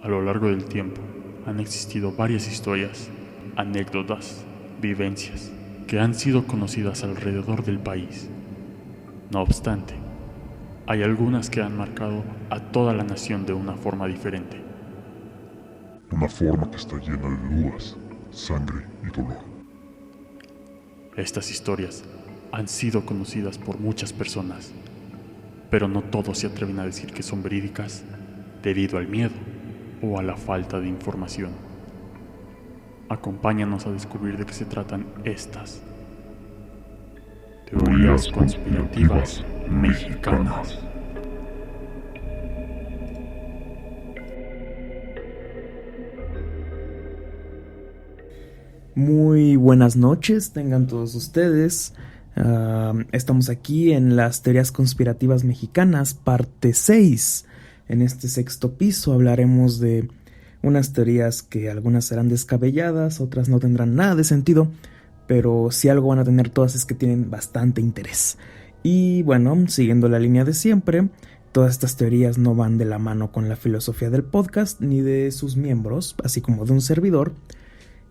A lo largo del tiempo han existido varias historias, anécdotas, vivencias que han sido conocidas alrededor del país. No obstante, hay algunas que han marcado a toda la nación de una forma diferente. Una forma que está llena de dudas, sangre y dolor. Estas historias han sido conocidas por muchas personas, pero no todos se atreven a decir que son verídicas debido al miedo o a la falta de información. Acompáñanos a descubrir de qué se tratan estas teorías conspirativas mexicanas. Muy buenas noches, tengan todos ustedes. Estamos aquí en las teorías conspirativas mexicanas, parte 6. En este sexto piso hablaremos de unas teorías que algunas serán descabelladas, otras no tendrán nada de sentido, pero si algo van a tener todas es que tienen bastante interés. Y bueno, siguiendo la línea de siempre, todas estas teorías no van de la mano con la filosofía del podcast ni de sus miembros, así como de un servidor.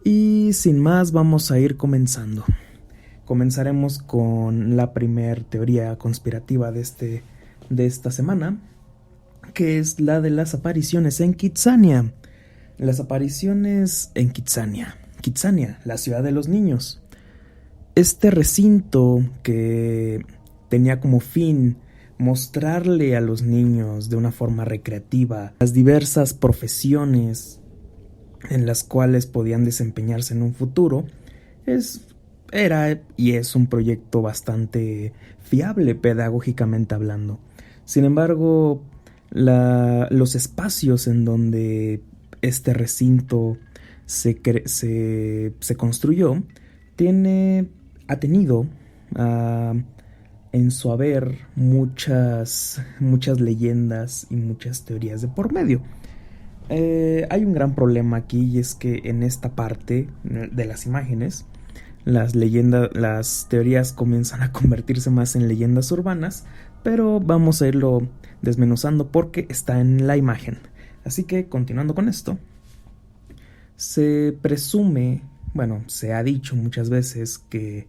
Y sin más, vamos a ir comenzando. Comenzaremos con la primer teoría conspirativa de esta semana, que es la de las apariciones en Kitsania. Las apariciones en Kitsania. Kitsania, la ciudad de los niños. Este recinto que tenía como fin mostrarle a los niños de una forma recreativa las diversas profesiones en las cuales podían desempeñarse en un futuro, era y es un proyecto bastante fiable pedagógicamente hablando. Sin embargo, los espacios en donde este recinto se construyó ha tenido en su haber muchas leyendas y muchas teorías de por medio. Hay un gran problema aquí, y es que en esta parte de las imágenes las teorías comienzan a convertirse más en leyendas urbanas, pero vamos a irlo desmenuzando porque está en la imagen. Así que continuando con esto, se presume, bueno, se ha dicho muchas veces que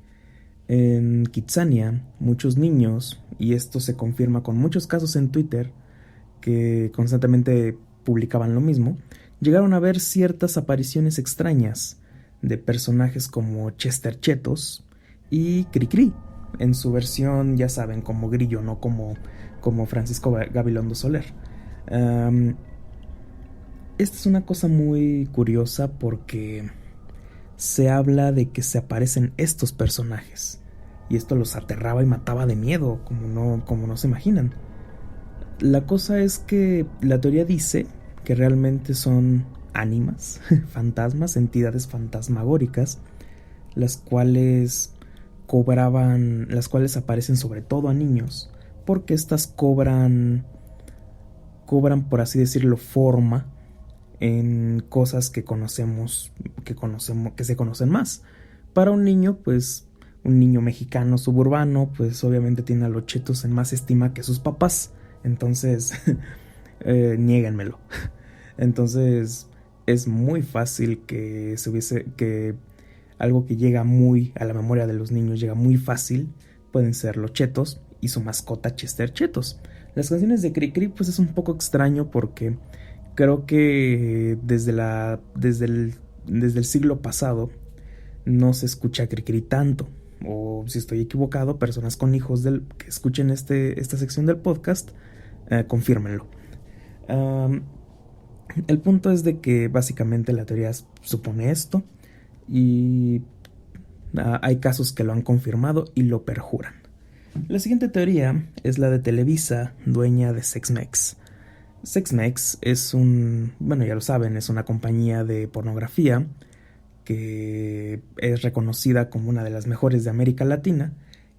en Kitsania muchos niños, y esto se confirma con muchos casos en Twitter que constantemente publicaban lo mismo, llegaron a ver ciertas apariciones extrañas de personajes como Chester Chetos y Cricri, en su versión, ya saben, como Grillo, no como Francisco Gabilondo Soler. Esta es una cosa muy curiosa porque se habla de que se aparecen estos personajes y esto los aterraba y mataba de miedo, como no se imaginan. La cosa es que la teoría dice que realmente son ánimas, fantasmas, entidades fantasmagóricas, las cuales aparecen sobre todo a niños, porque estas cobran por así decirlo forma en cosas que se conocen más. Para un niño, pues un niño mexicano suburbano, pues obviamente tiene a los chetos en más estima que sus papás. Entonces, niéguenmelo. Entonces, es muy fácil que algo que llega muy a la memoria de los niños, llega muy fácil, pueden ser los chetos y su mascota Chester Chetos. Las canciones de Cricri, pues es un poco extraño porque creo que desde el siglo pasado no se escucha Cricri tanto. O si estoy equivocado, personas con hijos que escuchen esta sección del podcast, confírmenlo. El punto es de que básicamente la teoría supone esto y hay casos que lo han confirmado y lo perjuran. La siguiente teoría es la de Televisa, dueña de Sex-Mex. Sex-Mex bueno, ya lo saben, es una compañía de pornografía que es reconocida como una de las mejores de América Latina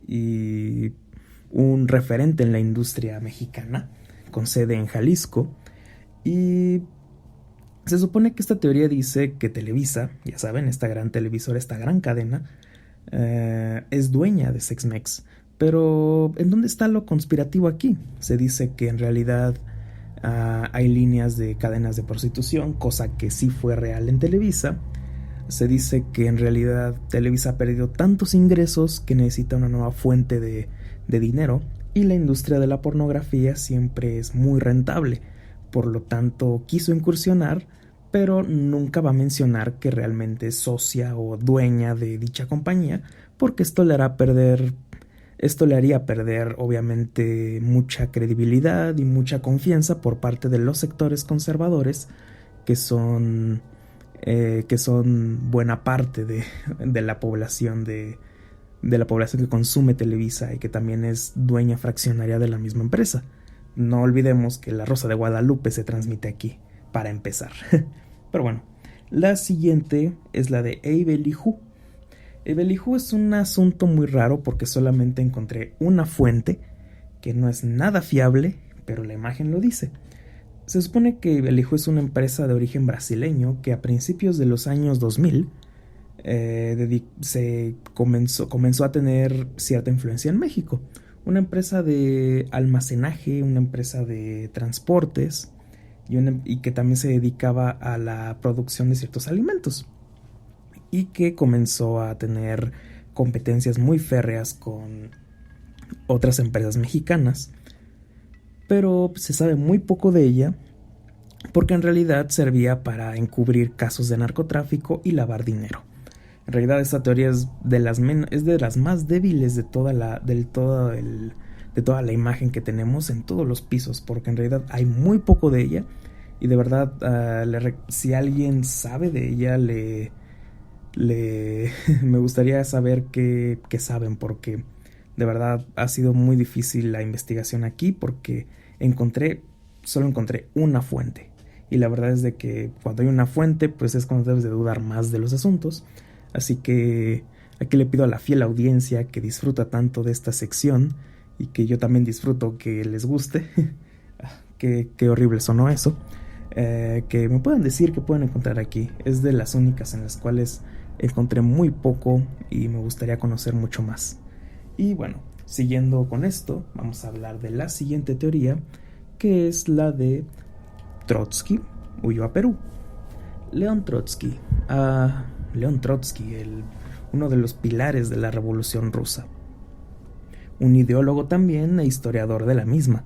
y un referente en la industria mexicana, con sede en Jalisco. Y se supone que esta teoría dice que Televisa, ya saben, esta gran televisora, esta gran cadena, es dueña de Sex-Mex. Pero ¿en dónde está lo conspirativo aquí? Se dice que en realidad Hay líneas de cadenas de prostitución, cosa que sí fue real en Televisa. Se dice que en realidad Televisa ha perdido tantos ingresos que necesita una nueva fuente de dinero, y la industria de la pornografía siempre es muy rentable. Por lo tanto, quiso incursionar, pero nunca va a mencionar que realmente es socia o dueña de dicha compañía, porque esto le haría perder obviamente mucha credibilidad y mucha confianza por parte de los sectores conservadores, que son buena parte de la población de la población que consume Televisa y que también es dueña fraccionaria de la misma empresa. No olvidemos que La Rosa de Guadalupe se transmite aquí, para empezar. Pero bueno, la siguiente es la de Eibelijú. Eibelijú es un asunto muy raro porque solamente encontré una fuente que no es nada fiable, pero la imagen lo dice. Se supone que Eibelijú es una empresa de origen brasileño que a principios de los años 2000 comenzó a tener cierta influencia en México. Una empresa de almacenaje, una empresa de transportes y que también se dedicaba a la producción de ciertos alimentos, y que comenzó a tener competencias muy férreas con otras empresas mexicanas, pero se sabe muy poco de ella porque en realidad servía para encubrir casos de narcotráfico y lavar dinero. En realidad esta teoría es de las más débiles de toda la imagen que tenemos en todos los pisos, porque en realidad hay muy poco de ella, y de verdad si alguien sabe de ella me gustaría saber qué saben, porque de verdad ha sido muy difícil la investigación aquí, porque solo encontré una fuente, y la verdad es de que cuando hay una fuente pues es cuando debes de dudar más de los asuntos. Así que aquí le pido a la fiel audiencia que disfruta tanto de esta sección, y que yo también disfruto que les guste, qué horrible sonó eso, que me puedan decir qué pueden encontrar aquí. Es de las únicas en las cuales encontré muy poco y me gustaría conocer mucho más. Y bueno, siguiendo con esto, vamos a hablar de la siguiente teoría, que es la de Trotsky huyó a Perú. León Trotsky, uno de los pilares de la Revolución Rusa, un ideólogo también e historiador de la misma,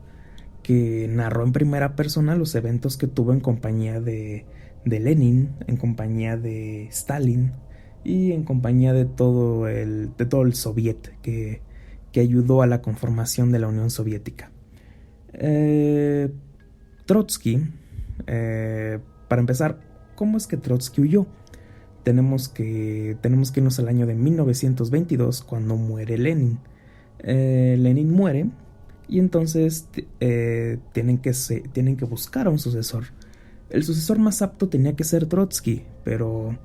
que narró en primera persona los eventos que tuvo en compañía de Lenin, en compañía de Stalin y en compañía de todo el soviet que ayudó a la conformación de la Unión Soviética. Trotsky, para empezar, ¿cómo es que Trotsky huyó? Tenemos que irnos al año de 1922, cuando muere Lenin. Lenin muere, y entonces tienen que buscar a un sucesor. El sucesor más apto tenía que ser Trotsky, pero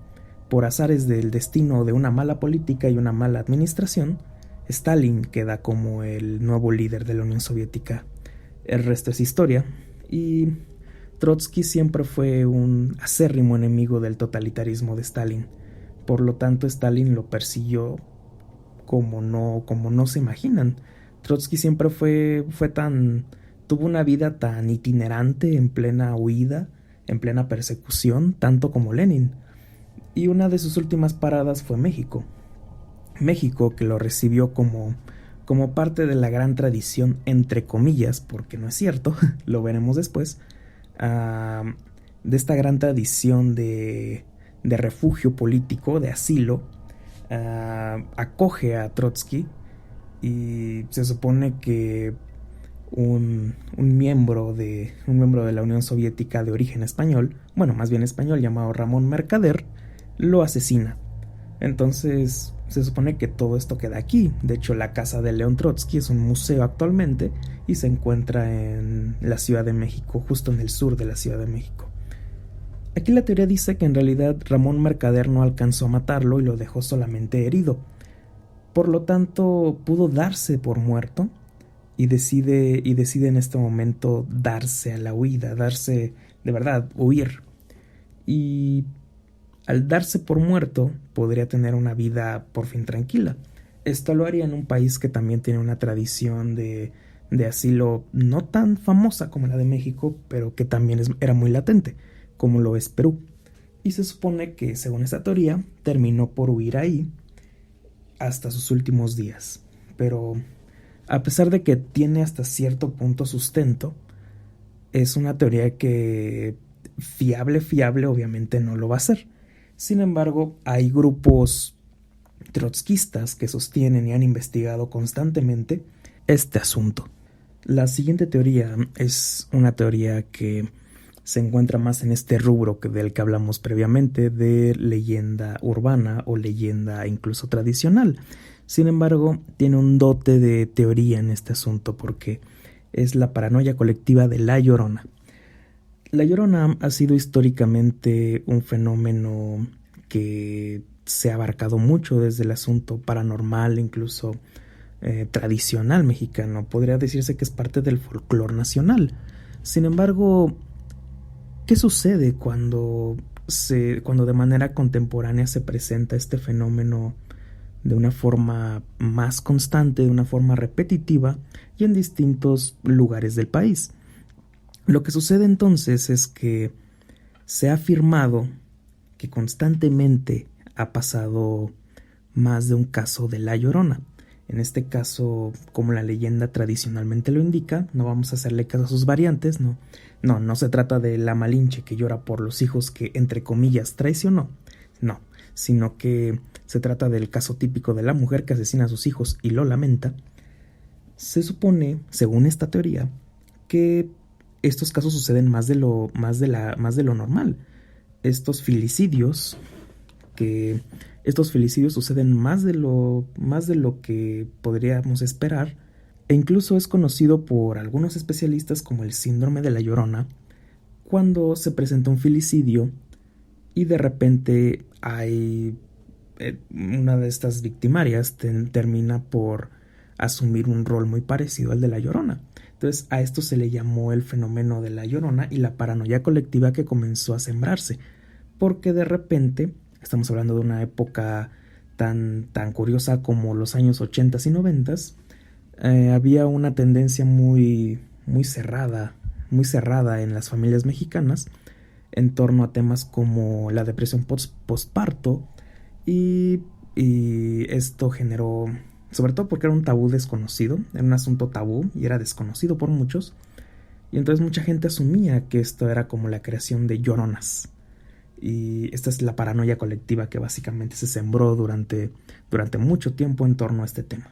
por azares del destino de una mala política y una mala administración, Stalin queda como el nuevo líder de la Unión Soviética. El resto es historia, y Trotsky siempre fue un acérrimo enemigo del totalitarismo de Stalin. Por lo tanto, Stalin lo persiguió como no se imaginan. Trotsky siempre tuvo una vida tan itinerante, en plena huida, en plena persecución, tanto como Lenin. Y una de sus últimas paradas fue México. México, que lo recibió como parte de la gran tradición, entre comillas, porque no es cierto, lo veremos después, de esta gran tradición de refugio político, de asilo. Acoge a Trotsky, y se supone que un miembro de la Unión Soviética de origen español, bueno, más bien español, llamado Ramón Mercader, lo asesina. Entonces se supone que todo esto queda aquí. De hecho, la casa de León Trotsky es un museo actualmente y se encuentra en la Ciudad de México, justo en el sur de la Ciudad de México. Aquí la teoría dice que en realidad Ramón Mercader no alcanzó a matarlo y lo dejó solamente herido. Por lo tanto, pudo darse por muerto, y decide en este momento darse a la huida, de verdad, huir. Y al darse por muerto, podría tener una vida por fin tranquila. Esto lo haría en un país que también tiene una tradición de de asilo no tan famosa como la de México, pero que también era muy latente, como lo es Perú. Y se supone que, según esta teoría, terminó por huir ahí hasta sus últimos días. Pero a pesar de que tiene hasta cierto punto sustento, es una teoría que fiable obviamente no lo va a ser. Sin embargo, hay grupos trotskistas que sostienen y han investigado constantemente este asunto. La siguiente teoría es una teoría que se encuentra más en este rubro del que hablamos previamente, de leyenda urbana o leyenda incluso tradicional. Sin embargo, tiene un dote de teoría en este asunto porque es la paranoia colectiva de La Llorona. La Llorona ha sido históricamente un fenómeno que se ha abarcado mucho desde el asunto paranormal, incluso tradicional mexicano. Podría decirse que es parte del folclore nacional. Sin embargo, ¿qué sucede cuando de manera contemporánea se presenta este fenómeno de una forma más constante, de una forma repetitiva y en distintos lugares del país? Lo que sucede entonces es que se ha afirmado que constantemente ha pasado más de un caso de La Llorona. En este caso, como la leyenda tradicionalmente lo indica, no vamos a hacerle caso a sus variantes, no se trata de la Malinche que llora por los hijos que, entre comillas, traicionó, no, sino que se trata del caso típico de la mujer que asesina a sus hijos y lo lamenta. Se supone, según esta teoría, que estos casos suceden más de lo normal. Estos filicidios suceden más de lo que podríamos esperar, e incluso es conocido por algunos especialistas como el síndrome de la Llorona, cuando se presenta un filicidio y de repente hay una de estas victimarias termina por asumir un rol muy parecido al de la Llorona. Entonces a esto se le llamó el fenómeno de la Llorona y la paranoia colectiva que comenzó a sembrarse, porque de repente estamos hablando de una época tan curiosa como los años 80 y 90. Había una tendencia muy cerrada en las familias mexicanas en torno a temas como la depresión postparto y esto generó, sobre todo porque era un tabú desconocido, era un asunto tabú y era desconocido por muchos, y entonces mucha gente asumía que esto era como la creación de lloronas. Y esta es la paranoia colectiva que básicamente se sembró durante mucho tiempo en torno a este tema.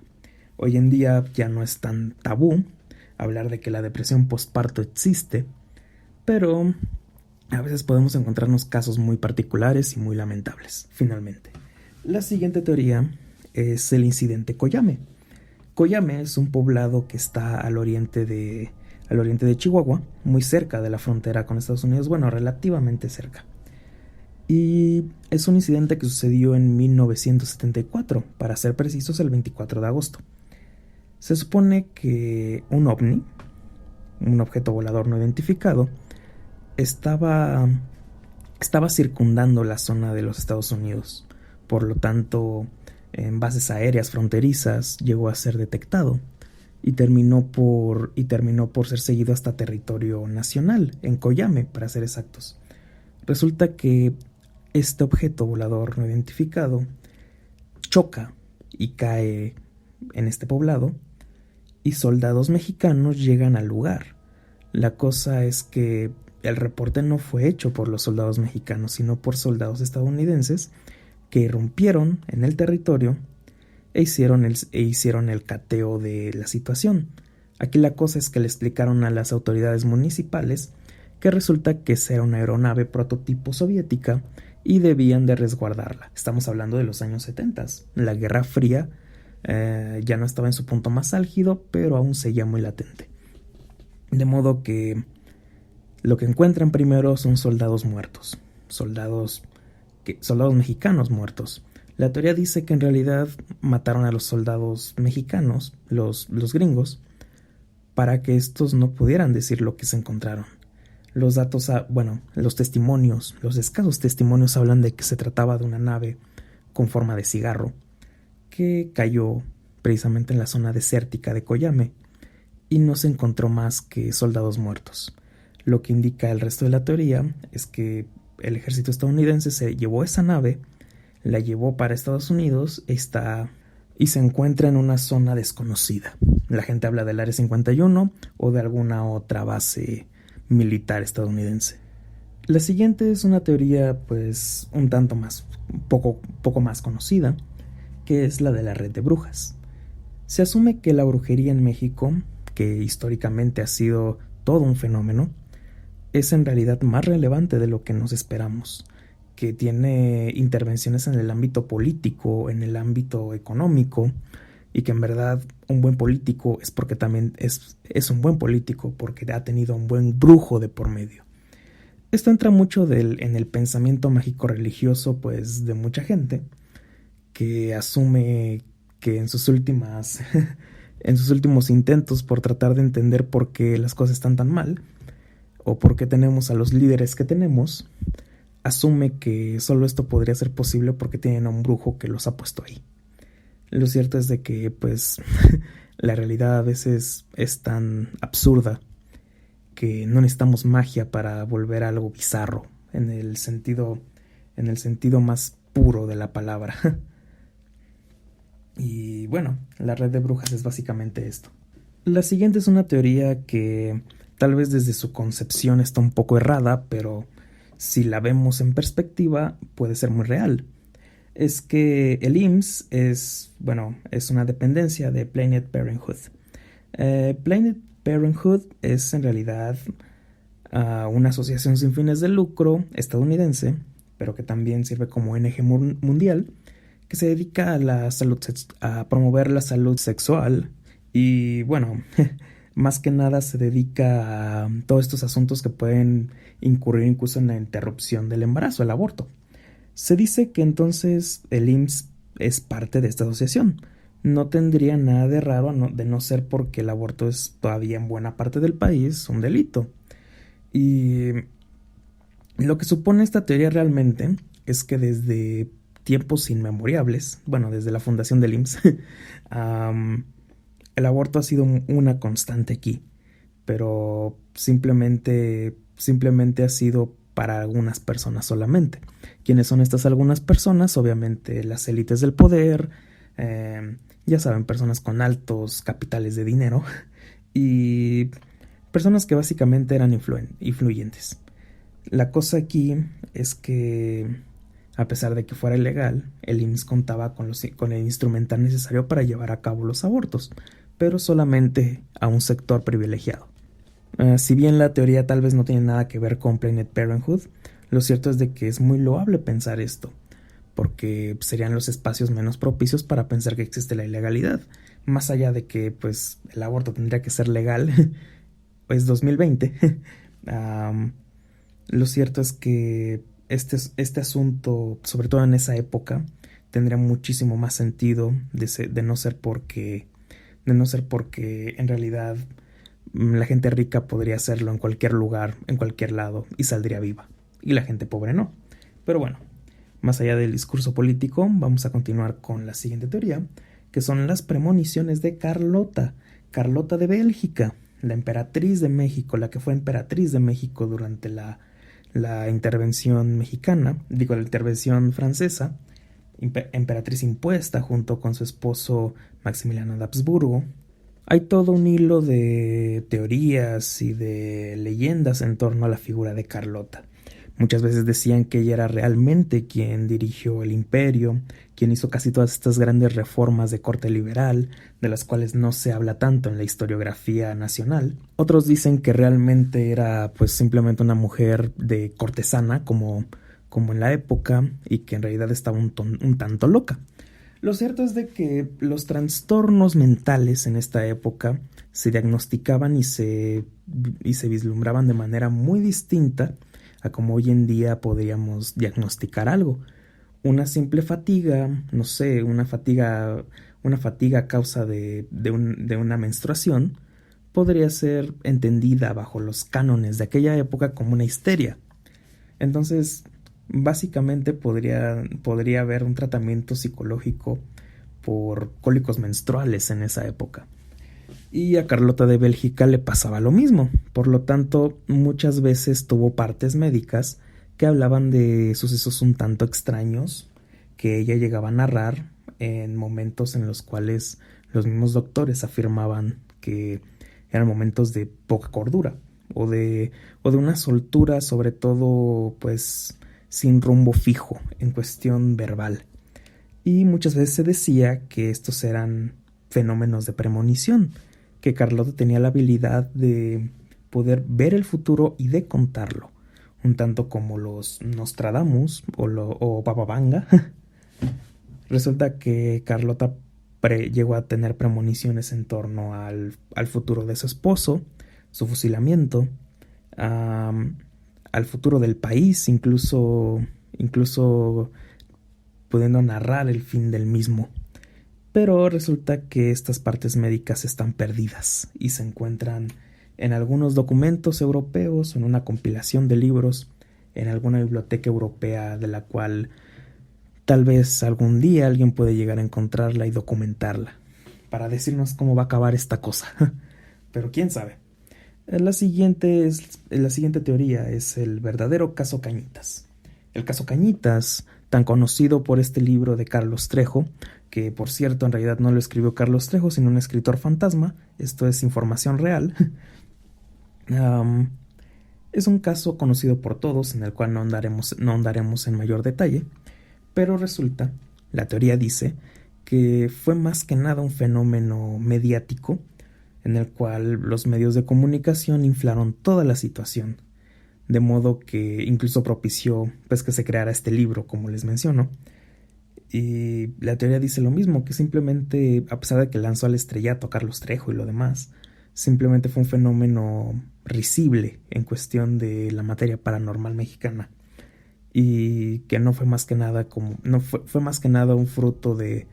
Hoy en día ya no es tan tabú hablar de que la depresión postparto existe, pero a veces podemos encontrarnos casos muy particulares y muy lamentables. Finalmente, la siguiente teoría es el incidente Coyame. Coyame es un poblado que está al oriente de Chihuahua, muy cerca de la frontera con Estados Unidos, bueno, relativamente cerca. Y es un incidente que sucedió en 1974, para ser precisos el 24 de agosto. Se supone que un ovni, un objeto volador no identificado, estaba circundando la zona de los Estados Unidos. Por lo tanto, en bases aéreas fronterizas llegó a ser detectado y terminó por ser seguido hasta territorio nacional, en Coyame, para ser exactos. Resulta que este objeto volador no identificado choca y cae en este poblado y soldados mexicanos llegan al lugar. La cosa es que el reporte no fue hecho por los soldados mexicanos, sino por soldados estadounidenses que irrumpieron en el territorio e hicieron el cateo de la situación. Aquí la cosa es que le explicaron a las autoridades municipales que resulta que esa era una aeronave prototipo soviética y debían de resguardarla. Estamos hablando de los años 70. La Guerra Fría ya no estaba en su punto más álgido, pero aún seguía muy latente. De modo que lo que encuentran primero son soldados muertos, soldados mexicanos muertos. La teoría dice que en realidad mataron a los soldados mexicanos, los gringos, para que estos no pudieran decir lo que se encontraron. Los testimonios, los escasos testimonios hablan de que se trataba de una nave con forma de cigarro que cayó precisamente en la zona desértica de Coyame y no se encontró más que soldados muertos. Lo que indica el resto de la teoría es que el ejército estadounidense se llevó esa nave, la llevó para Estados Unidos y se encuentra en una zona desconocida. La gente habla del Área 51 o de alguna otra base militar estadounidense. La siguiente es una teoría pues un tanto más, poco más conocida, que es la de la red de brujas. Se asume que la brujería en México, que históricamente ha sido todo un fenómeno, es en realidad más relevante de lo que nos esperamos, que tiene intervenciones en el ámbito político, en el ámbito económico, y que en verdad un buen político es porque también es un buen político porque ha tenido un buen brujo de por medio. Esto entra mucho en el pensamiento mágico religioso pues de mucha gente que asume que en sus últimos intentos por tratar de entender por qué las cosas están tan mal o por qué tenemos a los líderes que tenemos, asume que solo esto podría ser posible porque tienen a un brujo que los ha puesto ahí. Lo cierto es de que pues la realidad a veces es tan absurda que no necesitamos magia para volver a algo bizarro en el sentido más puro de la palabra. Y bueno, la red de brujas es básicamente esto. La siguiente es una teoría que tal vez desde su concepción está un poco errada, pero si la vemos en perspectiva puede ser muy real. Es que el IMSS es una dependencia de Planned Parenthood. Planned Parenthood es en realidad una asociación sin fines de lucro estadounidense, pero que también sirve como ONG mundial, que se dedica a a promover la salud sexual y bueno, más que nada se dedica a todos estos asuntos que pueden incurrir incluso en la interrupción del embarazo, el aborto. Se dice que entonces el IMSS es parte de esta asociación. No tendría nada de raro de no ser porque el aborto es todavía en buena parte del país un delito. Y lo que supone esta teoría realmente es que desde tiempos inmemorables, desde la fundación del IMSS, el aborto ha sido una constante aquí, pero simplemente ha sido para algunas personas solamente. ¿Quiénes son estas algunas personas? Obviamente las élites del poder, ya saben, personas con altos capitales de dinero y personas que básicamente eran influyentes. La cosa aquí es que, a pesar de que fuera ilegal, el IMSS contaba con el instrumental necesario para llevar a cabo los abortos, pero solamente a un sector privilegiado. Si bien la teoría tal vez no tiene nada que ver con Planned Parenthood, lo cierto es de que es muy loable pensar esto, porque serían los espacios menos propicios para pensar que existe la ilegalidad. Más allá de que pues el aborto tendría que ser legal, es 2020. Lo cierto es que este asunto, sobre todo en esa época, tendría muchísimo más sentido de no ser porque en realidad la gente rica podría hacerlo en cualquier lugar, en cualquier lado, y saldría viva, y la gente pobre no. Pero bueno, más allá del discurso político, vamos a continuar con la siguiente teoría, que son las premoniciones de Carlota de Bélgica, la emperatriz de México, la que fue emperatriz de México durante la intervención la intervención francesa, emperatriz impuesta junto con su esposo Maximiliano de Habsburgo. Hay todo un hilo de teorías y de leyendas en torno a la figura de Carlota. Muchas veces decían que ella era realmente quien dirigió el imperio, quien hizo casi todas estas grandes reformas de corte liberal, de las cuales no se habla tanto en la historiografía nacional. Otros dicen que realmente era pues simplemente una mujer de cortesana como en la época y que en realidad estaba un tanto loca. Lo cierto es de que los trastornos mentales en esta época se diagnosticaban y se vislumbraban de manera muy distinta a como hoy en día podríamos diagnosticar algo. Una simple fatiga, no sé, una fatiga a causa de una menstruación, podría ser entendida bajo los cánones de aquella época como una histeria. Entonces, básicamente podría haber un tratamiento psicológico por cólicos menstruales en esa época. Y a Carlota de Bélgica le pasaba lo mismo. Por lo tanto, muchas veces tuvo partes médicas que hablaban de sucesos un tanto extraños que ella llegaba a narrar en momentos en los cuales los mismos doctores afirmaban que eran momentos de poca cordura o de una soltura, sobre todo pues sin rumbo fijo en cuestión verbal. Y muchas veces se decía que estos eran fenómenos de premonición, que Carlota tenía la habilidad de poder ver el futuro y de contarlo, un tanto como los Nostradamus o Baba Vanga. Resulta que Carlota llegó a tener premoniciones en torno al futuro de su esposo, su fusilamiento, al futuro del país, incluso pudiendo narrar el fin del mismo. Pero resulta que estas partes médicas están perdidas y se encuentran en algunos documentos europeos, en una compilación de libros, en alguna biblioteca europea de la cual tal vez algún día alguien puede llegar a encontrarla y documentarla para decirnos cómo va a acabar esta cosa. Pero quién sabe. La siguiente teoría es el verdadero caso Cañitas. El caso Cañitas, tan conocido por este libro de Carlos Trejo, que por cierto en realidad no lo escribió Carlos Trejo, sino un escritor fantasma, esto es información real. Es un caso conocido por todos, en el cual no andaremos en mayor detalle, pero resulta, la teoría dice, que fue más que nada un fenómeno mediático, en el cual los medios de comunicación inflaron toda la situación, de modo que incluso propició pues que se creara este libro, como les menciono. Y la teoría dice lo mismo, que simplemente, a pesar de que lanzó al estrellato a Carlos Trejo y lo demás, simplemente fue un fenómeno risible en cuestión de la materia paranormal mexicana, y que no fue más que nada fue más que nada un fruto de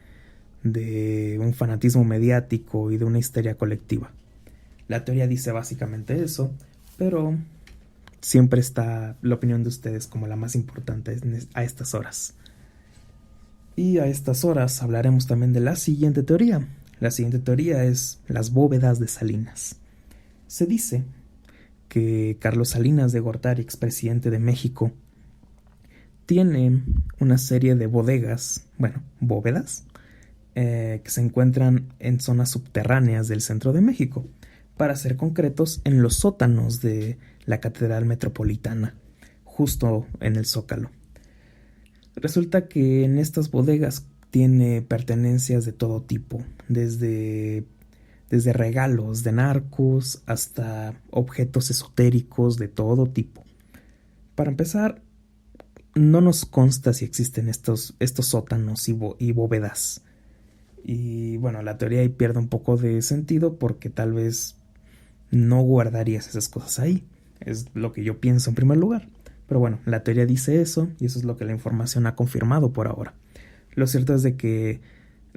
un fanatismo mediático y de una histeria colectiva. La teoría dice básicamente eso, pero siempre está la opinión de ustedes como la más importante a estas horas. Y a estas horas hablaremos también de la siguiente teoría. La siguiente teoría es las bóvedas de Salinas. Se dice que Carlos Salinas de Gortari, expresidente de México, tiene una serie de bóvedas, que se encuentran en zonas subterráneas del centro de México, para ser concretos en los sótanos de la Catedral Metropolitana, justo en el Zócalo. Resulta que en estas bodegas tiene pertenencias de todo tipo, desde regalos de narcos hasta objetos esotéricos de todo tipo. Para empezar, no nos consta si existen estos sótanos y bóvedas. Y bueno, la teoría ahí pierde un poco de sentido porque tal vez no guardarías esas cosas ahí. Es lo que yo pienso en primer lugar. Pero bueno, la teoría dice eso y eso es lo que la información ha confirmado por ahora. Lo cierto es de que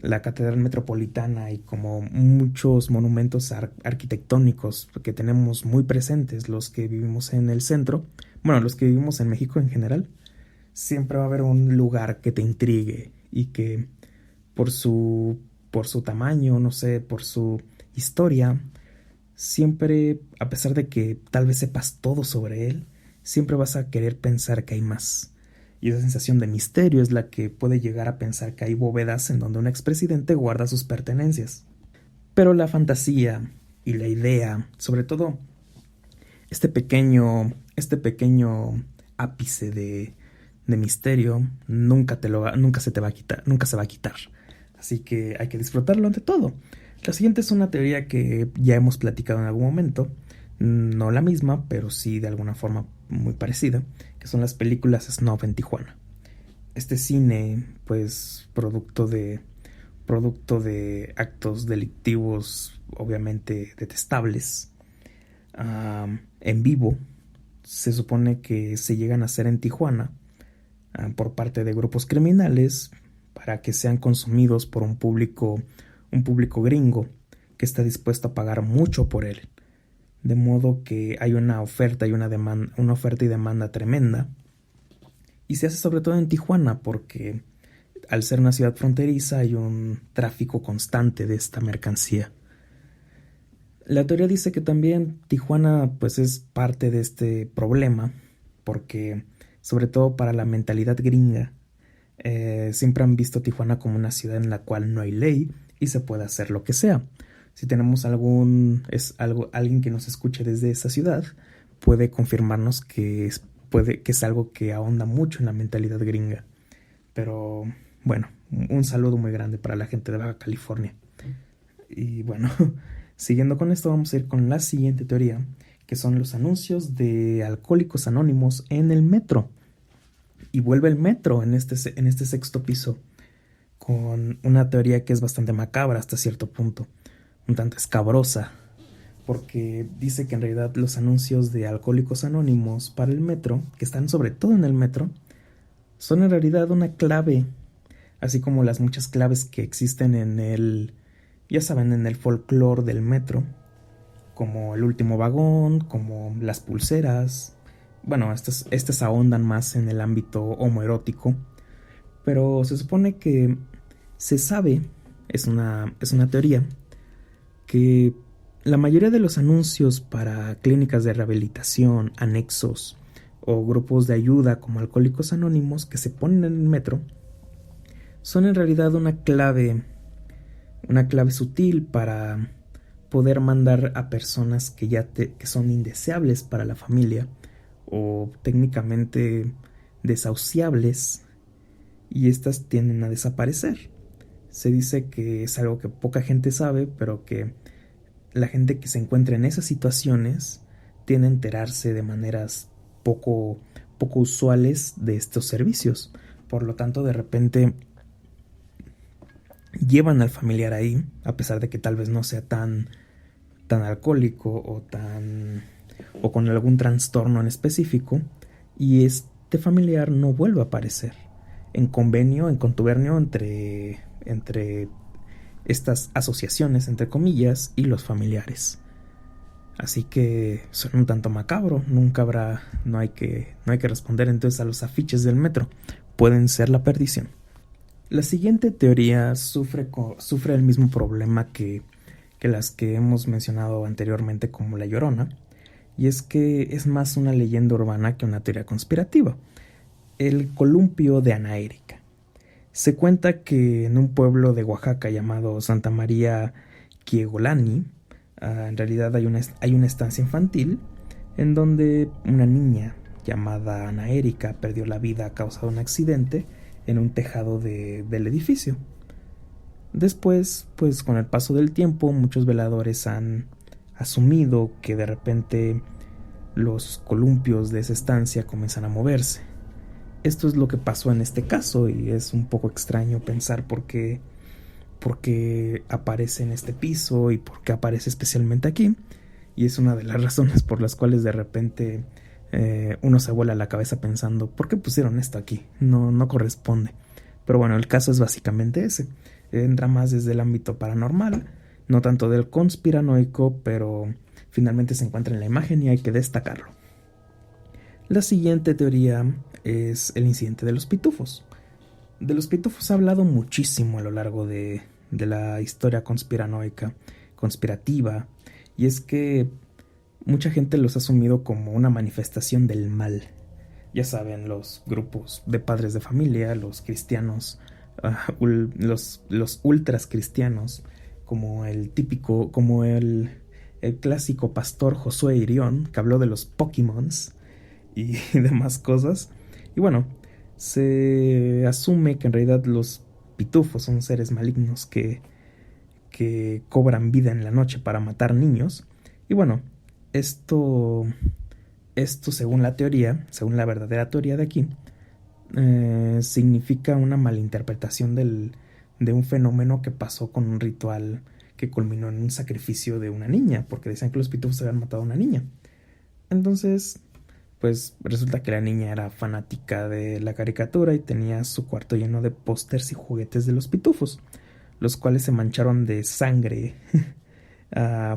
la Catedral Metropolitana y como muchos monumentos arquitectónicos que tenemos muy presentes los que vivimos en el centro, los que vivimos en México en general, siempre va a haber un lugar que te intrigue y que por su tamaño, no sé, por su historia, siempre, a pesar de que tal vez sepas todo sobre él, siempre vas a querer pensar que hay más. Y esa sensación de misterio es la que puede llegar a pensar que hay bóvedas en donde un expresidente guarda sus pertenencias. Pero la fantasía y la idea, sobre todo este pequeño ápice de misterio, nunca se te va a quitar, nunca se va a quitar. Así que hay que disfrutarlo ante todo. La siguiente es una teoría que ya hemos platicado en algún momento, no la misma, pero sí de alguna forma muy parecida, que son las películas Snuff en Tijuana. Este cine, pues, producto de actos delictivos obviamente detestables, en vivo, se supone que se llegan a hacer en Tijuana por parte de grupos criminales para que sean consumidos por un público gringo que está dispuesto a pagar mucho por él. De modo que hay una oferta y una oferta y demanda tremenda. Y se hace sobre todo en Tijuana porque al ser una ciudad fronteriza hay un tráfico constante de esta mercancía. La teoría dice que también Tijuana pues es parte de este problema, porque sobre todo para la mentalidad gringa, siempre han visto Tijuana como una ciudad en la cual no hay ley y se puede hacer lo que sea. Si tenemos alguien que nos escuche desde esa ciudad, puede confirmarnos que es algo que ahonda mucho en la mentalidad gringa. Pero bueno, un saludo muy grande para la gente de Baja California. Y bueno, siguiendo con esto, vamos a ir con la siguiente teoría, que son los anuncios de Alcohólicos Anónimos en el metro. Y vuelve el metro en este sexto piso, con una teoría que es bastante macabra hasta cierto punto, un tanto escabrosa, porque dice que en realidad los anuncios de Alcohólicos Anónimos para el metro, que están sobre todo en el metro, son en realidad una clave, así como las muchas claves que existen en el folclore del metro, como el último vagón, como las pulseras. Bueno, estas ahondan más en el ámbito homoerótico, pero se supone que se sabe, es una teoría, que la mayoría de los anuncios para clínicas de rehabilitación, anexos o grupos de ayuda como Alcohólicos Anónimos que se ponen en el metro son en realidad una clave sutil para poder mandar a personas que son indeseables para la familia o técnicamente desahuciables, y estas tienden a desaparecer. Se dice que es algo que poca gente sabe, pero que la gente que se encuentra en esas situaciones tiende a enterarse de maneras poco usuales de estos servicios. Por lo tanto, de repente llevan al familiar ahí, a pesar de que tal vez no sea tan alcohólico o con algún trastorno en específico, y este familiar no vuelve a aparecer en contubernio entre estas asociaciones, entre comillas, y los familiares. Así que suena un tanto macabro. No hay que responder entonces a los afiches del metro, pueden ser la perdición. La siguiente teoría sufre el mismo problema que las que hemos mencionado anteriormente, como La Llorona, y es que es más una leyenda urbana que una teoría conspirativa. El columpio de Ana Erika. Se cuenta que en un pueblo de Oaxaca llamado Santa María Quiegolani, en realidad hay una estancia infantil en donde una niña llamada Ana Erika perdió la vida a causa de un accidente en un tejado del edificio. Después, pues con el paso del tiempo, muchos veladores han asumido que de repente los columpios de esa estancia comienzan a moverse. Esto es lo que pasó en este caso, y es un poco extraño pensar por qué aparece en este piso y por qué aparece especialmente aquí. Y es una de las razones por las cuales de repente uno se vuela la cabeza pensando, ¿por qué pusieron esto aquí? No corresponde. Pero bueno, el caso es básicamente ese. Entra más desde el ámbito paranormal, no tanto del conspiranoico, pero finalmente se encuentra en la imagen y hay que destacarlo. La siguiente teoría es el incidente de los pitufos. De los pitufos se ha hablado muchísimo a lo largo de la historia conspirativa, y es que mucha gente los ha asumido como una manifestación del mal. Ya saben, los grupos de padres de familia, los cristianos, los ultras cristianos, como el clásico pastor Josué Irión, que habló de los Pokémons y demás cosas. Y bueno, se asume que en realidad los pitufos son seres malignos que cobran vida en la noche para matar niños. Y bueno, esto según la verdadera teoría de aquí, significa una malinterpretación de un fenómeno que pasó con un ritual que culminó en un sacrificio de una niña, porque decían que los pitufos habían matado a una niña. Entonces, pues resulta que la niña era fanática de la caricatura y tenía su cuarto lleno de pósters y juguetes de los pitufos, los cuales se mancharon de sangre,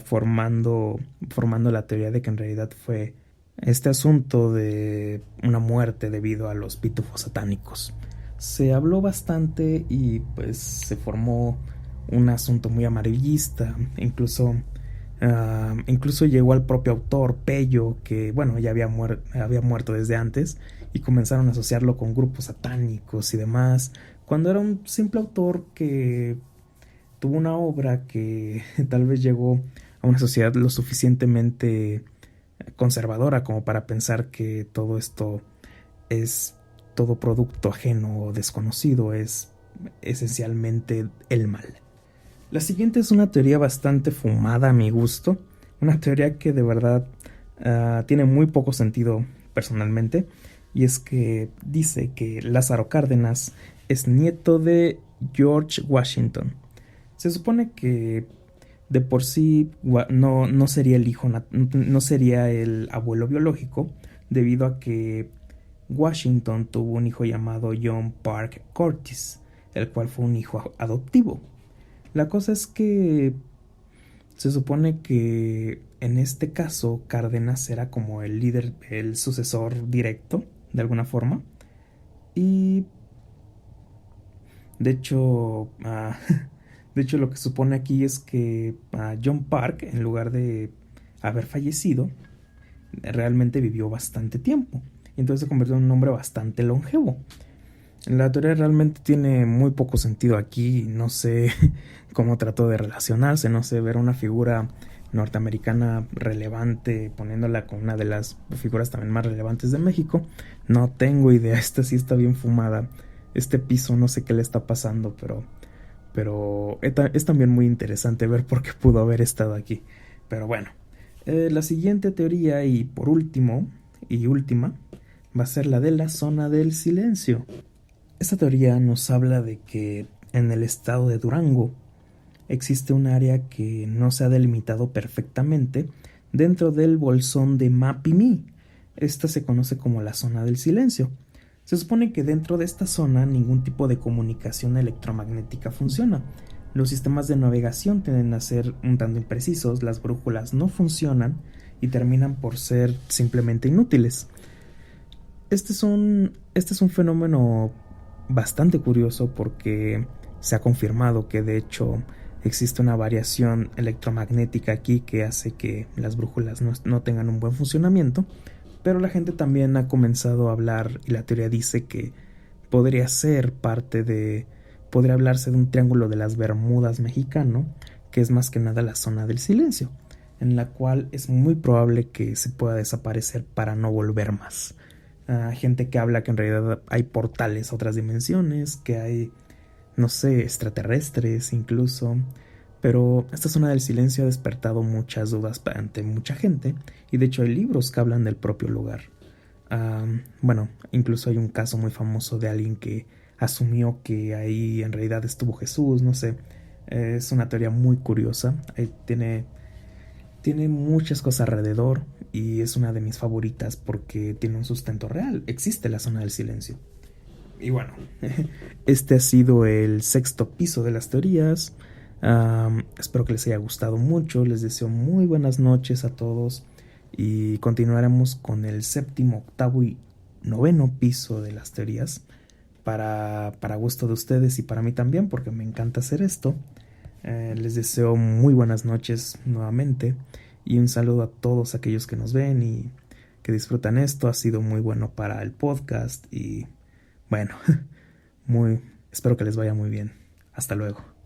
formando la teoría de que en realidad fue este asunto de una muerte debido a los pitufos satánicos. Se habló bastante y pues se formó un asunto muy amarillista. Incluso Incluso llegó al propio autor, Pello, que bueno, ya había muerto desde antes, y comenzaron a asociarlo con grupos satánicos y demás, cuando era un simple autor que tuvo una obra que tal vez llegó a una sociedad lo suficientemente conservadora como para pensar que todo esto es todo producto ajeno o desconocido, es esencialmente el mal. La siguiente es una teoría bastante fumada a mi gusto, una teoría que de verdad tiene muy poco sentido personalmente, y es que dice que Lázaro Cárdenas es nieto de George Washington. Se supone que de por sí no sería el hijo, no sería el abuelo biológico, debido a que Washington tuvo un hijo llamado John Parke Curtis, el cual fue un hijo adoptivo. La cosa es que se supone que en este caso Cárdenas era como el líder, el sucesor directo, de alguna forma. Y de hecho, lo que supone aquí es que John Park, en lugar de haber fallecido, realmente vivió bastante tiempo. Y entonces se convirtió en un hombre bastante longevo. La teoría realmente tiene muy poco sentido aquí. No sé cómo trató de relacionarse, no sé, ver una figura norteamericana relevante, poniéndola con una de las figuras también más relevantes de México. No tengo idea, esta sí está bien fumada. Este piso no sé qué le está pasando, pero es también muy interesante ver por qué pudo haber estado aquí. Pero bueno, la siguiente teoría y por último y última va a ser la de la zona del silencio. Esta teoría nos habla de que en el estado de Durango existe un área que no se ha delimitado perfectamente dentro del bolsón de Mapimí. Esta se conoce como la zona del silencio. Se supone que dentro de esta zona ningún tipo de comunicación electromagnética funciona. Los sistemas de navegación tienden a ser un tanto imprecisos, las brújulas no funcionan y terminan por ser simplemente inútiles. Este es un fenómeno bastante curioso porque se ha confirmado que de hecho existe una variación electromagnética aquí que hace que las brújulas no tengan un buen funcionamiento, pero la gente también ha comenzado a hablar y la teoría dice que podría hablarse de un triángulo de las Bermudas mexicano, que es más que nada la zona del silencio, en la cual es muy probable que se pueda desaparecer para no volver más. Gente que habla que en realidad hay portales a otras dimensiones, que hay, no sé, extraterrestres incluso. Pero esta zona del silencio ha despertado muchas dudas ante mucha gente, y de hecho hay libros que hablan del propio lugar. Bueno, incluso hay un caso muy famoso de alguien que asumió que ahí en realidad estuvo Jesús, no sé. Es una teoría muy curiosa, tiene muchas cosas alrededor y es una de mis favoritas porque tiene un sustento real. Existe la zona del silencio. Y bueno, este ha sido el 6º piso de las teorías. Espero que les haya gustado mucho. Les deseo muy buenas noches a todos y continuaremos con el 7º, 8º y 9º piso de las teorías para gusto de ustedes y para mí también, porque me encanta hacer esto. Les deseo muy buenas noches nuevamente y un saludo a todos aquellos que nos ven y que disfrutan esto. Ha sido muy bueno para el podcast y bueno, espero que les vaya muy bien. Hasta luego.